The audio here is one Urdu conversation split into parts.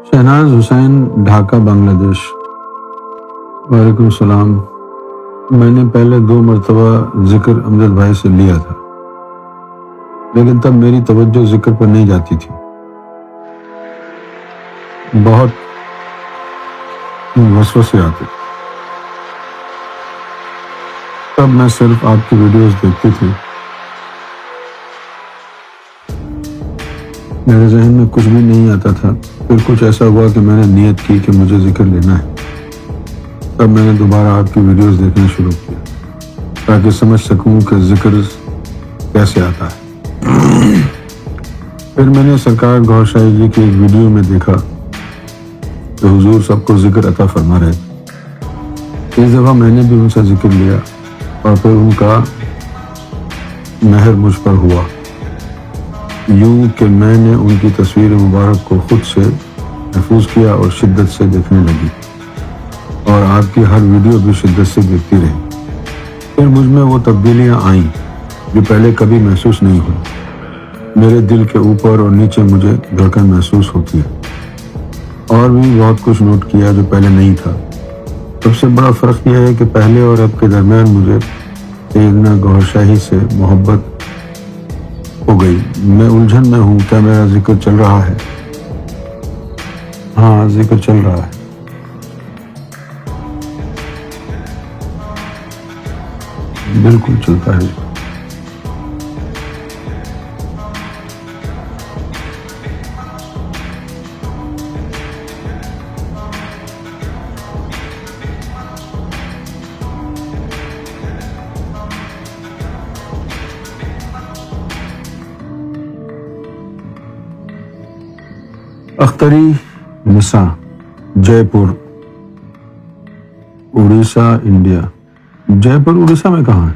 شہناز حسین، ڈھاکہ، بنگلہ دیش۔ وعلیکم السلام۔ میں نے پہلے 2 مرتبہ ذکر امجد بھائی سے لیا تھا، لیکن تب میری توجہ ذکر پر نہیں جاتی تھی، بہت وسوسے آتے، تب میں صرف آپ کی ویڈیوز دیکھتی تھی، میرے ذہن میں کچھ بھی نہیں آتا تھا۔ پھر کچھ ایسا ہوا کہ میں نے نیت کی کہ مجھے ذکر لینا ہے، تب میں نے دوبارہ آپ کی ویڈیوز دیکھنا شروع کیا تاکہ سمجھ سکوں کہ ذکر کیسے آتا ہے۔ پھر میں نے سرکار گوھر شاہی جی کی ایک ویڈیو میں دیکھا کہ حضور سب کو ذکر عطا فرما رہے تھے۔ اس دفعہ میں نے بھی ان سے ذکر لیا اور پھر ان کا مہر مجھ پر ہوا، یوں کہ میں نے ان کی تصویر مبارک کو خود سے محفوظ کیا اور شدت سے دیکھنے لگی، اور آپ کی ہر ویڈیو بھی شدت سے دیکھتی رہی۔ پھر مجھ میں وہ تبدیلیاں آئیں جو پہلے کبھی محسوس نہیں ہوئی۔ میرے دل کے اوپر اور نیچے مجھے دھڑکن محسوس ہوتی ہے، اور بھی بہت کچھ نوٹ کیا جو پہلے نہیں تھا۔ سب سے بڑا فرق یہ ہے کہ پہلے اور اب کے درمیان مجھے سیدنا گوھر شاہی سے محبت ہو گئی۔ میں الجھن میں ہوں، کیا میرا ذکر چل رہا ہے؟ ہاں، ذکر چل رہا ہے۔ بالکل چلتا ہے۔ اختری نساء، جے پور، اڑیسہ، انڈیا۔ جے پور اڑیسہ میں کہاں ہے؟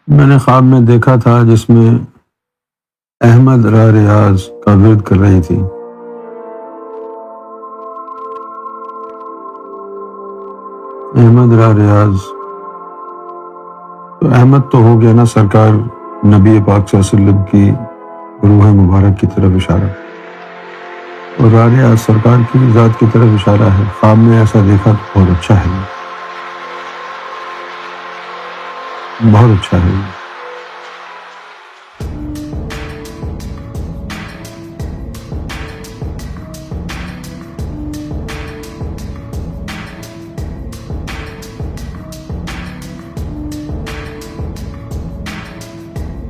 میں نے خواب میں دیکھا تھا جس میں احمد را ریاض کا ورد کر رہی تھی۔ احمد را ریاض تو احمد تو ہو گیا نا، سرکار نبی پاک صلی اللہ علیہ وسلم کی روح مبارک کی طرف اشارہ، اور را ریاض سرکار کی ذات کی طرف اشارہ ہے۔ خواب میں ایسا دیکھا تو بہت اچھا ہے، بہت اچھا ہے۔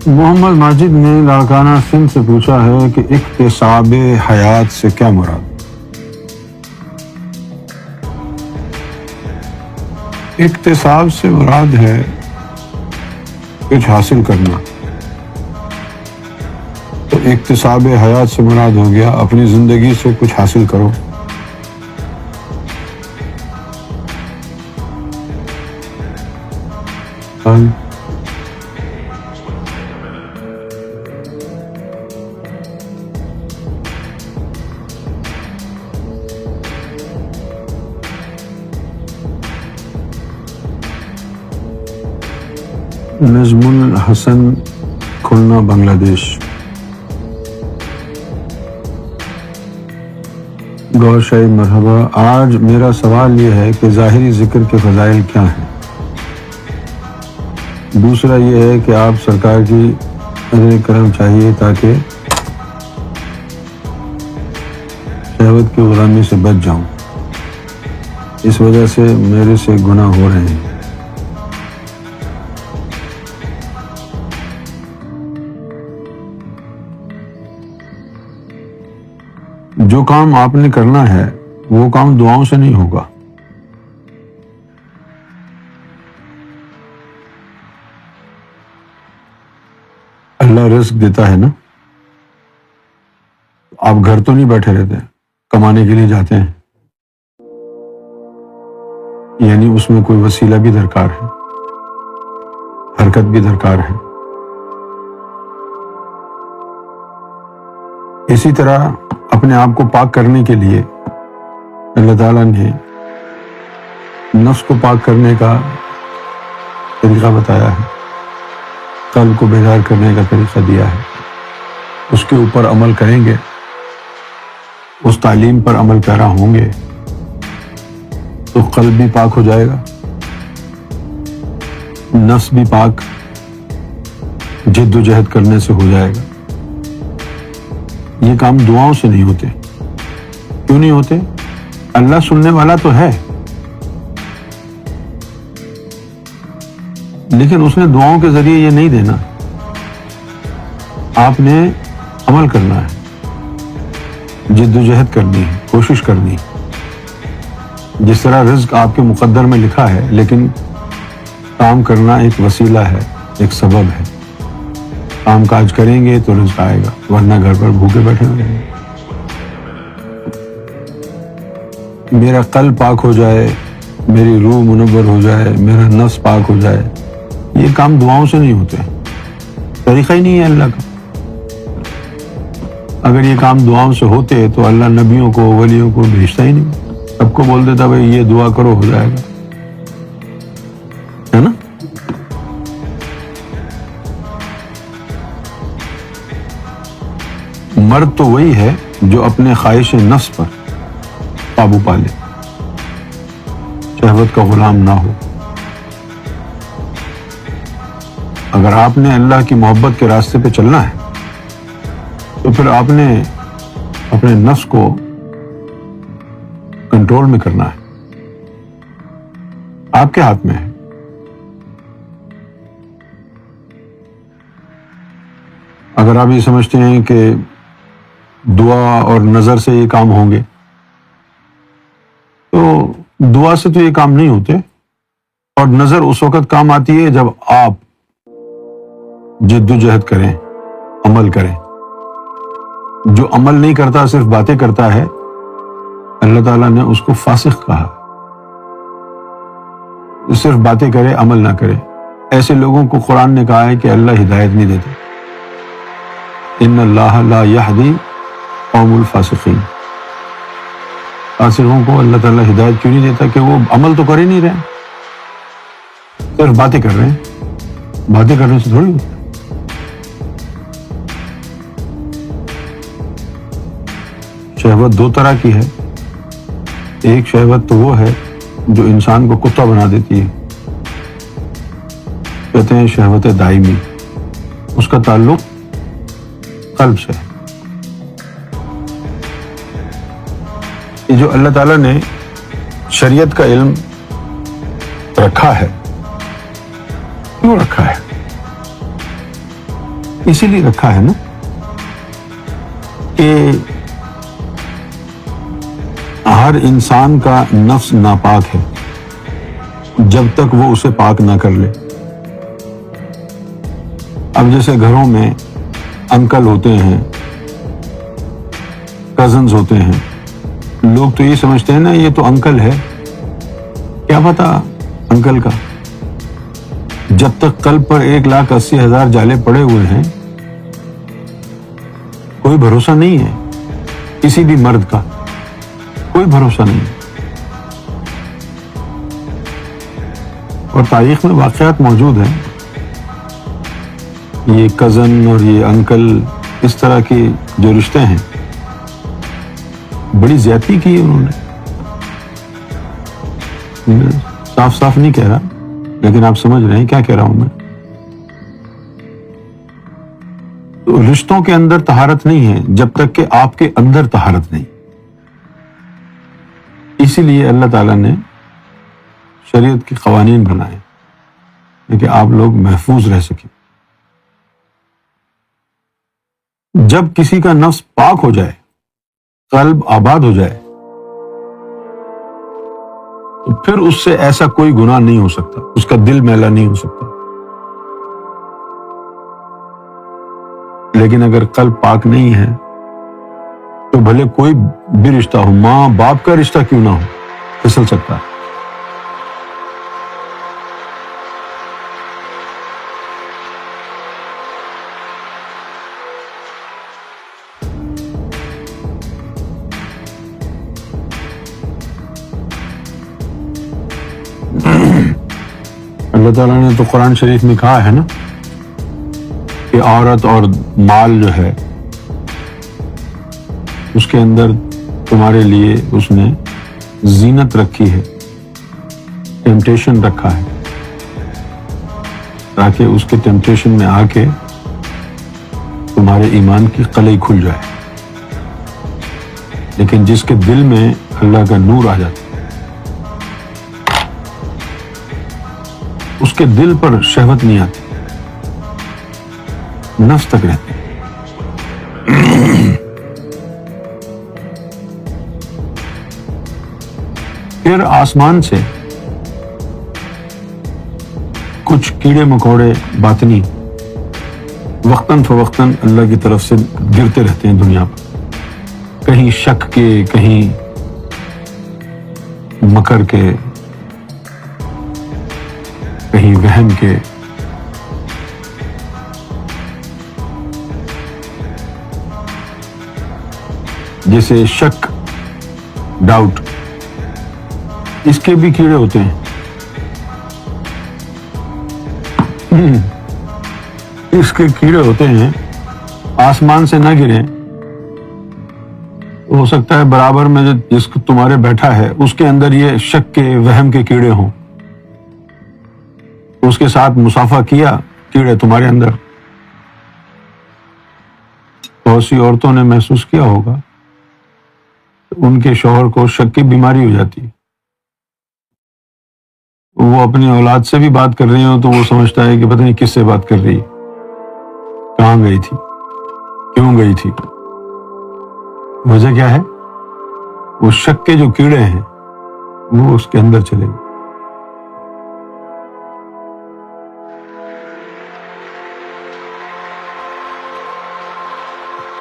محمد ماجد نے لاڑکانہ سندھ سے پوچھا ہے کہ اکتساب حیات سے کیا مراد؟ اکتساب سے مراد ہے کچھ حاصل کرنا، تو اکتساب حیات سے مراد ہو گیا اپنی زندگی سے کچھ حاصل کرو۔ نجم الحسن، کھلنا، بنگلہ دیش۔ گوھر شاہی مرحبا۔ آج میرا سوال یہ ہے کہ ظاہری ذکر کے فضائل کیا ہیں؟ دوسرا یہ ہے کہ آپ سرکار کی نظر کرم چاہیے تاکہ شہوت کی غلامی سے بچ جاؤں، اس وجہ سے میرے سے گناہ ہو رہے ہیں۔ جو کام آپ نے کرنا ہے وہ کام دعاؤں سے نہیں ہوگا۔ اللہ رزق دیتا ہے نا، آپ گھر تو نہیں بیٹھے رہتے، کمانے کے لیے جاتے ہیں، یعنی اس میں کوئی وسیلہ بھی درکار ہے، حرکت بھی درکار ہے۔ اسی طرح اپنے آپ کو پاک کرنے کے لیے اللہ تعالیٰ نے نفس کو پاک کرنے کا طریقہ بتایا ہے۔ قلب کو بیدار کرنے کا طریقہ دیا ہے، اس کے اوپر عمل کریں گے، اس تعلیم پر عمل پیرا ہوں گے تو قلب بھی پاک ہو جائے گا، نفس بھی پاک جد و جہد کرنے سے ہو جائے گا۔ یہ کام دعاؤں سے نہیں ہوتے۔ کیوں نہیں ہوتے؟ اللہ سننے والا تو ہے، لیکن اس نے دعاؤں کے ذریعے یہ نہیں دینا، آپ نے عمل کرنا ہے، جد و جہد کرنی ہے، کوشش کرنی ہے۔ جس طرح رزق آپ کے مقدر میں لکھا ہے، لیکن کام کرنا ایک وسیلہ ہے، ایک سبب ہے۔ کام کاج کریں گے تو رزق آئے گا، ورنہ گھر پر بھوکے بیٹھے رہیں گے۔ میرا قلب پاک ہو جائے، میری روح منور ہو جائے، میرا نفس پاک ہو جائے، یہ کام دعاؤں سے نہیں ہوتے، طریقہ ہی نہیں ہے اللہ کا۔ اگر یہ کام دعاؤں سے ہوتے تو اللہ نبیوں کو، ولیوں کو بھیجتا ہی نہیں، سب کو بول دیتا بھائی یہ دعا کرو ہو جائے گا، ہے نا؟ مرد تو وہی ہے جو اپنے خواہش نفس پر قابو پا لے، شہوت کا غلام نہ ہو۔ اگر آپ نے اللہ کی محبت کے راستے پہ چلنا ہے تو پھر آپ نے اپنے نفس کو کنٹرول میں کرنا ہے، آپ کے ہاتھ میں ہے۔ اگر آپ یہ سمجھتے ہیں کہ دعا اور نظر سے یہ کام ہوں گے تو دعا سے تو یہ کام نہیں ہوتے، اور نظر اس وقت کام آتی ہے جب آپ جد و جہد کریں، عمل کریں۔ جو عمل نہیں کرتا، صرف باتیں کرتا ہے، اللہ تعالیٰ نے اس کو فاسق کہا۔ صرف باتیں کرے، عمل نہ کرے، ایسے لوگوں کو قرآن نے کہا ہے کہ اللہ ہدایت نہیں دیتے۔ ان اللہ لا یہدی قوم الفاسقین۔ فاسقوں کو اللہ تعالیٰ ہدایت کیوں نہیں دیتا؟ کہ وہ عمل تو کر ہی نہیں رہے، صرف باتیں کر رہے ہیں۔ باتیں کرنے سے تھوڑی ہوتا ہے۔ شہوت دو طرح کی ہے، ایک شہوت تو وہ ہے جو انسان کو کتا بنا دیتی ہے، کہتے ہیں شہوت دائمی، اس کا تعلق قلب سے ہے۔ یہ جو اللہ تعالیٰ نے شریعت کا علم رکھا ہے، کیوں رکھا ہے؟ اسی لیے رکھا ہے نا کہ ہر انسان کا نفس ناپاک ہے جب تک وہ اسے پاک نہ کر لے۔ اب جیسے گھروں میں انکل ہوتے ہیں، کزنز ہوتے ہیں، لوگ تو یہ سمجھتے ہیں نا یہ تو انکل ہے، کیا پتا انکل کا؟ جب تک قلب پر 1,80,000 جالے پڑے ہوئے ہیں، کوئی بھروسہ نہیں ہے کسی بھی مرد کا، کوئی بھروسہ نہیں۔ اور تاریخ میں واقعات موجود ہیں، یہ کزن اور یہ انکل، اس طرح کے جو رشتے ہیں، بڑی زیادتی کی انہوں نے۔ صاف صاف نہیں کہہ رہا، لیکن آپ سمجھ رہے ہیں کیا کہہ رہا ہوں میں۔ تو رشتوں کے اندر طہارت نہیں ہے جب تک کہ آپ کے اندر طہارت نہیں۔ اسی لیے اللہ تعالیٰ نے شریعت کے قوانین بنائے کہ آپ لوگ محفوظ رہ سکیں۔ جب کسی کا نفس پاک ہو جائے، قلب آباد ہو جائے، تو پھر اس سے ایسا کوئی گناہ نہیں ہو سکتا، اس کا دل میلا نہیں ہو سکتا۔ لیکن اگر قلب پاک نہیں ہے تو بھلے کوئی بھی رشتہ ہو، ماں باپ کا رشتہ کیوں نہ ہو، پھسل سکتا ہے۔ اللہ تعالیٰ نے تو قرآن شریف میں کہا ہے نا کہ عورت اور مال جو ہے اس کے اندر تمہارے لیے اس نے زینت رکھی ہے، ٹیمپٹیشن رکھا ہے، تاکہ اس کے ٹیمپٹیشن میں آ کے تمہارے ایمان کی قلعی کھل جائے۔ لیکن جس کے دل میں اللہ کا نور آ جاتا ہے، اس کے دل پر شہوت نہیں آتی، نفس تک رہتی۔ پھر آسمان سے کچھ کیڑے مکوڑے باطنی وقتاً فوقتاً اللہ کی طرف سے گرتے رہتے ہیں دنیا پر، کہیں شک کے، کہیں مکر کے، کہیں وہم کے۔ جیسے شک، ڈاؤٹ، اس کے بھی کیڑے ہوتے ہیں۔ اس کے کیڑے ہوتے ہیں، آسمان سے نہ گریں، ہو سکتا ہے برابر میں جس کو تمہارے بیٹھا ہے اس کے اندر یہ شک کے، وہم کے کیڑے ہوں، اس کے ساتھ مسافہ کیا کیڑے تمہارے اندر۔ بہت سی عورتوں نے محسوس کیا ہوگا ان کے شوہر کو شک کی بیماری ہو جاتی ہے، وہ اپنی اولاد سے بھی بات کر رہی ہوں تو وہ سمجھتا ہے کہ پتہ نہیں کس سے بات کر رہی ہے، کہاں گئی تھی، کیوں گئی تھی۔ وجہ کیا ہے؟ وہ شک کے جو کیڑے ہیں وہ اس کے اندر چلے گئے۔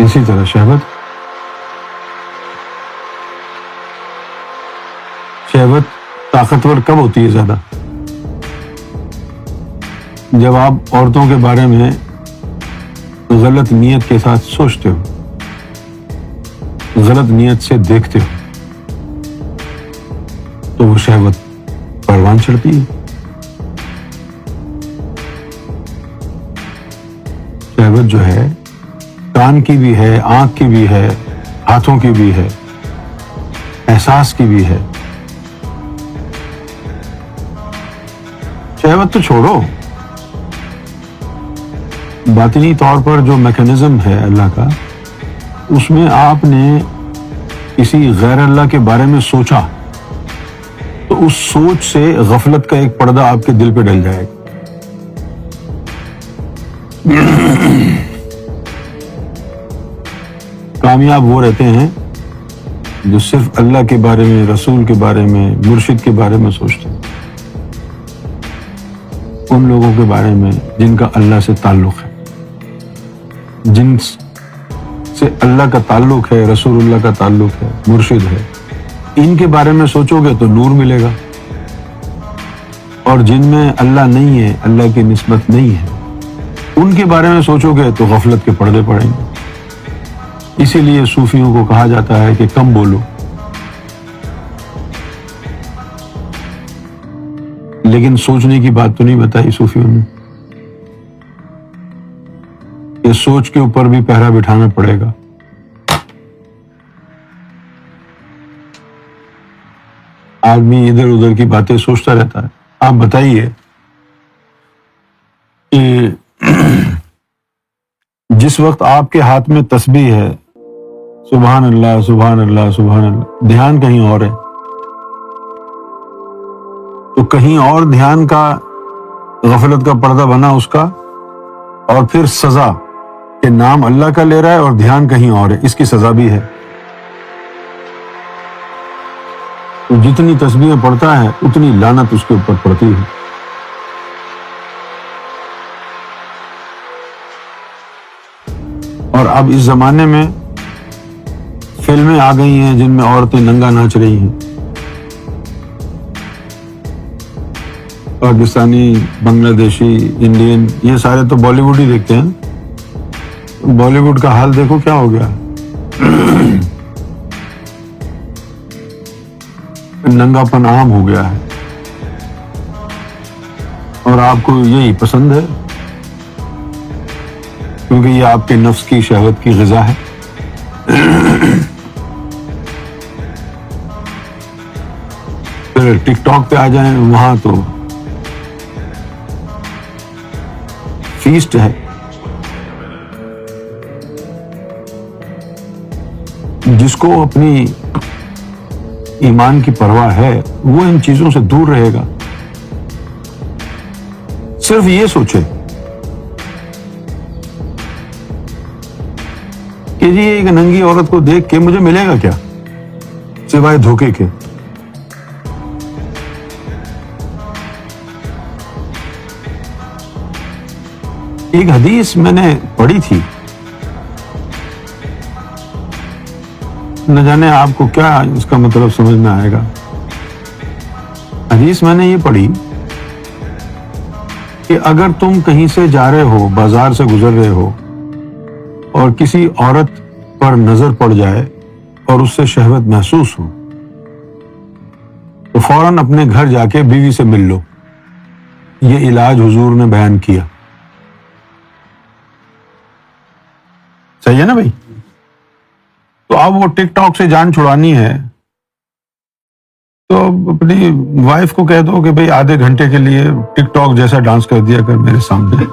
اسی طرح شہوت طاقتور کب ہوتی ہے زیادہ؟ جب آپ عورتوں کے بارے میں غلط نیت کے ساتھ سوچتے ہو، غلط نیت سے دیکھتے ہو، تو وہ شہوت پروان چڑھتی ہے۔ شہوت جو ہے کان کی بھی ہے، آنکھ کی بھی ہے، ہاتھوں کی بھی ہے، احساس کی بھی ہے۔ شہوت تو چھوڑو، باطنی طور پر جو میکانزم ہے اللہ کا، اس میں آپ نے کسی غیر اللہ کے بارے میں سوچا تو اس سوچ سے غفلت کا ایک پردہ آپ کے دل پہ ڈل جائے گا۔ کامیاب وہ رہتے ہیں جو صرف اللہ کے بارے میں، رسول کے بارے میں، مرشد کے بارے میں سوچتے ہیں، ان لوگوں کے بارے میں جن کا اللہ سے تعلق ہے، جن سے اللہ کا تعلق ہے، رسول اللہ کا تعلق ہے، مرشد ہے، ان کے بارے میں سوچو گے تو نور ملے گا، اور جن میں اللہ نہیں ہے، اللہ کی نسبت نہیں ہے، ان کے بارے میں سوچو گے تو غفلت کے پردے پڑیں گے۔ اسی لیے صوفیوں کو کہا جاتا ہے کہ کم بولو، لیکن سوچنے کی بات تو نہیں بتائی صوفیوں نے، کہ سوچ کے اوپر بھی پہرا بٹھانا پڑے گا۔ آدمی ادھر ادھر کی باتیں سوچتا رہتا ہے۔ آپ بتائیے کہ جس وقت آپ کے ہاتھ میں تسبیح ہے، سبحان اللہ سبحان اللہ سبحان اللہ، دھیان کہیں اور ہے، تو کہیں اور دھیان کا، غفلت کا پردہ بنا اس کا، اور پھر سزا کہ نام اللہ کا لے رہا ہے اور دھیان کہیں اور ہے، اس کی سزا بھی ہے۔ تو جتنی تسبیحیں پڑھتا ہے اتنی لعنت اس کے اوپر پڑتی ہے۔ اور اب اس زمانے میں فلمیں آ گئی ہیں جن میں عورتیں ننگا ناچ رہی ہیں، پاکستانی، بنگلہ دیشی، انڈین، یہ سارے تو بالی ووڈ ہی دیکھتے ہیں۔ بالی ووڈ کا حال دیکھو کیا ہو گیا، ننگا پن عام ہو گیا ہے، اور آپ کو یہی پسند ہے۔ کیونکہ یہ آپ کے نفس کی شہوت کی غذا ہے. پھر ٹک ٹاک پہ آ جائیں، وہاں تو فیسٹ ہے. جس کو اپنی ایمان کی پرواہ ہے وہ ان چیزوں سے دور رہے گا. صرف یہ سوچے کہ جی ایک ننگی عورت کو دیکھ کے مجھے ملے گا کیا سوائے دھوکے کے. ایک حدیث میں نے پڑھی تھی، نہ جانے آپ کو کیا اس کا مطلب سمجھ میں آئے گا. حدیث میں نے یہ پڑھی کہ اگر تم کہیں سے جا رہے ہو، بازار سے گزر رہے ہو اور کسی عورت پر نظر پڑ جائے اور اس سے شہوت محسوس ہو تو فوراً اپنے گھر جا کے بیوی سے مل لو. یہ علاج حضور نے بیان کیا. صحیح ہے نا بھائی؟ تو اب وہ ٹک ٹاک سے جان چھڑانی ہے تو اپنی وائف کو کہہ دو کہ بھئی آدھے گھنٹے کے لیے ٹک ٹاک جیسا ڈانس کر دیا کر میرے سامنے.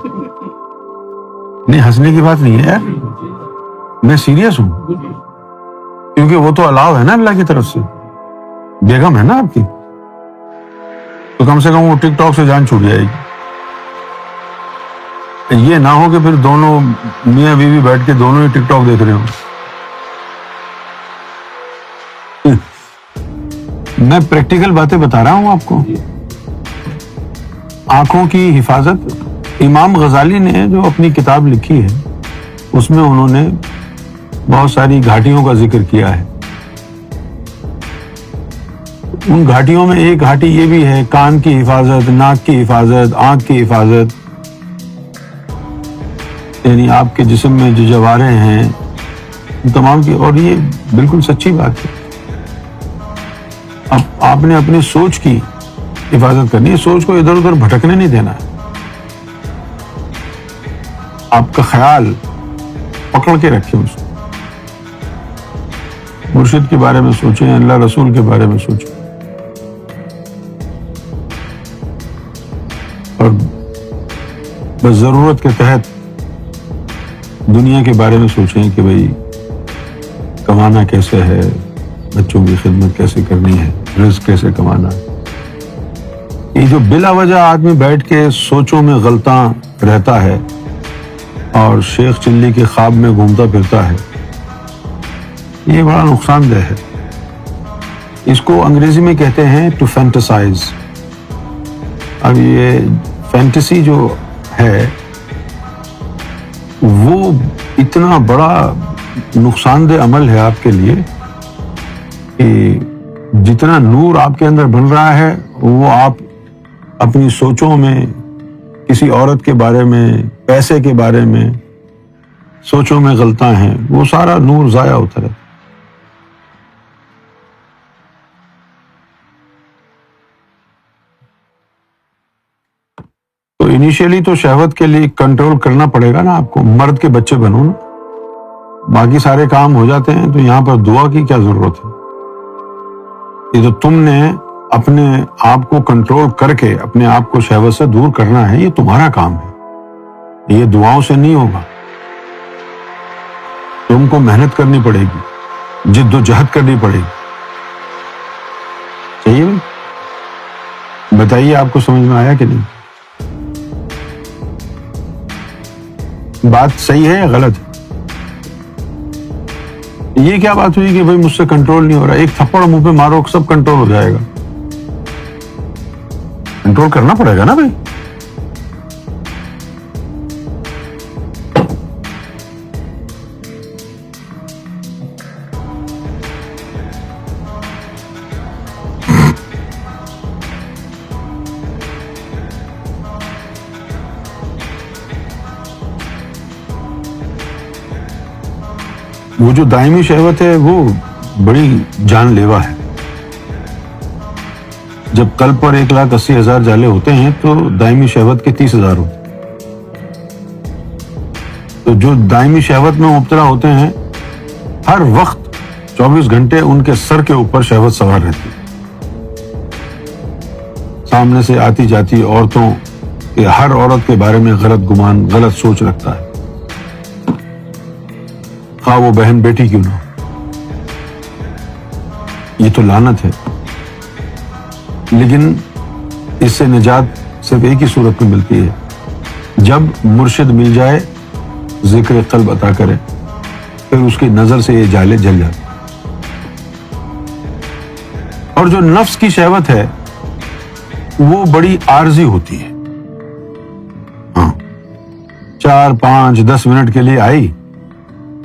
نہیں، ہنسنے کی بات نہیں ہے یار، میں سیریس ہوں، کیونکہ وہ تو الاؤ ہے نا اللہ کی طرف سے، بیگم ہے نا آپ کی، تو کم سے کم وہ ٹک ٹاک سے جان چھوٹ جائے گی. یہ نہ ہو کہ پھر دونوں میاں بیوی بیٹھ کے دونوں ہی ٹک ٹاک دیکھ رہے ہوں. میں پریکٹیکل باتیں بتا رہا ہوں آپ کو. آنکھوں کی حفاظت، امام غزالی نے جو اپنی کتاب لکھی ہے اس میں انہوں نے بہت ساری گھاٹیوں کا ذکر کیا ہے. ان گھاٹیوں میں ایک گھاٹی یہ بھی ہے، کان کی حفاظت، ناک کی حفاظت، آنکھ کی حفاظت. یعنی آپ کے جسم میں جو جوارے ہیں تمام کی، اور یہ بالکل سچی بات ہے. اب آپ نے اپنی سوچ کی حفاظت کرنی ہے، سوچ کو ادھر ادھر بھٹکنے نہیں دینا ہے. آپ کا خیال پکڑ کے رکھیں، اس کو مرشد کے بارے میں سوچیں، اللہ رسول کے بارے میں سوچیں، اور بس ضرورت کے تحت دنیا کے بارے میں سوچیں کہ بھئی کمانا کیسے ہے، بچوں کی خدمت کیسے کرنی ہے، رزق کیسے کمانا ہے. یہ جو بلا وجہ آدمی بیٹھ کے سوچوں میں غلطاں رہتا ہے اور شیخ چلی کے خواب میں گھومتا پھرتا ہے، یہ بڑا نقصان دہ ہے. اس کو انگریزی میں کہتے ہیں ٹو فینٹسائز. اب یہ فینٹیسی جو ہے وہ اتنا بڑا نقصان دہ عمل ہے آپ کے لیے کہ جتنا نور آپ کے اندر بن رہا ہے وہ آپ اپنی سوچوں میں کسی عورت کے بارے میں، پیسے کے بارے میں سوچوں میں غلطاں ہیں، وہ سارا نور ضائع ہوتا رہتا. تو انیشیلی تو شہوت کے لیے کنٹرول کرنا پڑے گا نا آپ کو. مرد کے بچے بنو نا، باقی سارے کام ہو جاتے ہیں تو یہاں پر دعا کی کیا ضرورت ہے. یہ تو تم نے اپنے آپ کو کنٹرول کر کے اپنے آپ کو شہوت سے دور کرنا ہے، یہ تمہارا کام ہے، یہ دعاؤں سے نہیں ہوگا. تم کو محنت کرنی پڑے گی، جد و جہد کرنی پڑے گی. صحیح ہے؟ بتائیے آپ کو سمجھ میں آیا کہ نہیں؟ بات صحیح ہے یا غلط ہے؟ یہ کیا بات ہوئی کہ بھائی مجھ سے کنٹرول نہیں ہو رہا؟ ایک تھپڑ منہ پہ مارو سب کنٹرول ہو جائے گا. کنٹرول کرنا پڑے گا نا بھائی. وہ جو دائمی شہوت ہے وہ بڑی جان لیوا ہے. جب قلب پر 1,80,000 جالے ہوتے ہیں تو دائمی شہوت کے 30,000 ہوتے ہیں. تو جو دائمی شہوت میں مبتلا ہوتے ہیں ہر وقت 24 گھنٹے ان کے سر کے اوپر شہوت سوار رہتی ہے. سامنے سے آتی جاتی عورتوں کے ہر عورت کے بارے میں غلط گمان، غلط سوچ رکھتا ہے، خواہ وہ بہن بیٹی کیوں نہ ہو. یہ تو لعنت ہے. لیکن اس سے نجات صرف ایک ہی صورت میں ملتی ہے، جب مرشد مل جائے، ذکر قلب عطا کرے، پھر اس کی نظر سے یہ جالے جل جاتے. اور جو نفس کی شہوت ہے وہ بڑی عارضی ہوتی ہے. ہاں 4 5 10 منٹ کے لیے آئی،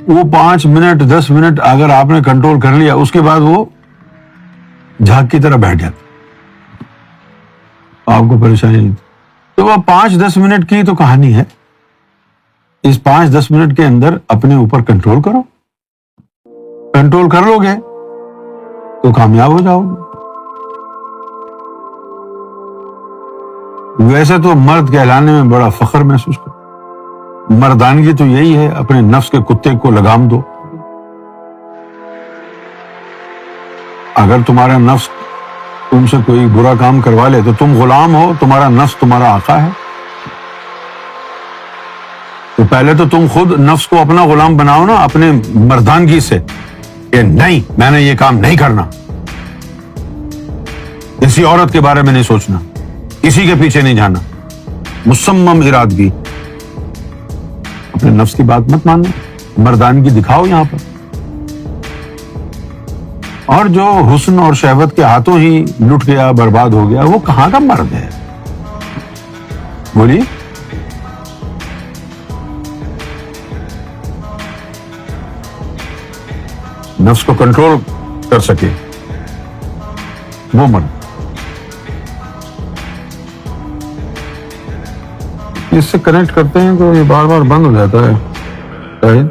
وہ 5 منٹ 10 منٹ اگر آپ نے کنٹرول کر لیا، اس کے بعد وہ جھاگ کی طرح بیٹھ جاتا، آپ کو پریشانی نہیں. تو وہ 5-10 منٹ کی تو کہانی ہے. اس 5-10 منٹ کے اندر اپنے اوپر کنٹرول کرو. کنٹرول کر لو گے تو کامیاب ہو جاؤ گے. ویسے تو مرد کہلانے میں بڑا فخر محسوس کرو. مردانگی تو یہی ہے، اپنے نفس کے کتے کو لگام دو. اگر تمہارا نفس تم سے کوئی برا کام کروا لے تو تم غلام ہو، تمہارا نفس تمہارا آقا ہے. تو پہلے تو تم خود نفس کو اپنا غلام بناؤ نا، اپنے مردانگی سے، کہ نہیں میں نے یہ کام نہیں کرنا، کسی عورت کے بارے میں نہیں سوچنا، کسی کے پیچھے نہیں جانا. مصمم ارادگی. اپنے نفس کی بات مت ماننا، مردانگی دکھاؤ یہاں پر. اور جو حسن اور شہوت کے ہاتھوں ہی لٹ گیا، برباد ہو گیا، وہ کہاں کا مرد ہے؟ بولیے. نفس کو کنٹرول کر سکے وہ مرد. اس سے کنیکٹ کرتے ہیں تو یہ بار بار بند ہو جاتا ہے.